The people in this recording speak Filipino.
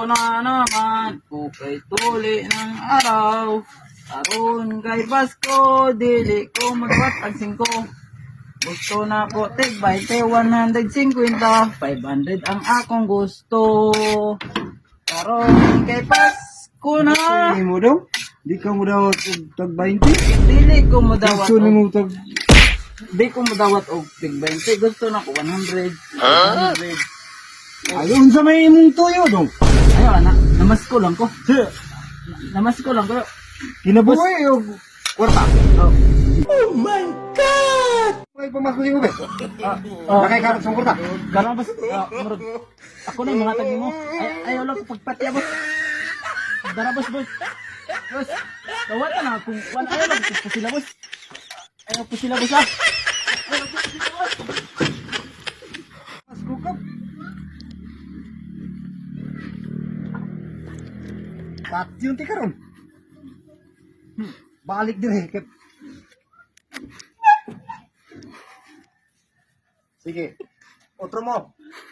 na naman, ukay tuli ng araw. Aron kay Pasko, dili ko magbat ang 5. Gusto na ko tig 20, 150, 500 ang akong gusto. Aron kay Pasko na. Hindi mo daw? Di ka mo daw tag 20? Dili ko mo dawat Gusto ni mo tag... Di ko mo dawat og tig 20. Gusto na ko 100. 100. Ayun sa may imong tuyo daw. Ayaw na, namas ko lang ko. Namas ko lang ko. Kinabuhi o kwarta. Oh. May pamasok yung ube. Nakaikarot sa kwarta. Karon bas murag ako na mga tagi mo. Ayaw lang ko pagpatya boss. Dara boss. Boss. Tawat na kung ayaw lang ko sila boss. Ayaw po sila boss ah. Mas kukap. Pati yung tikaron. Balik din eh. Sige. Otro mo.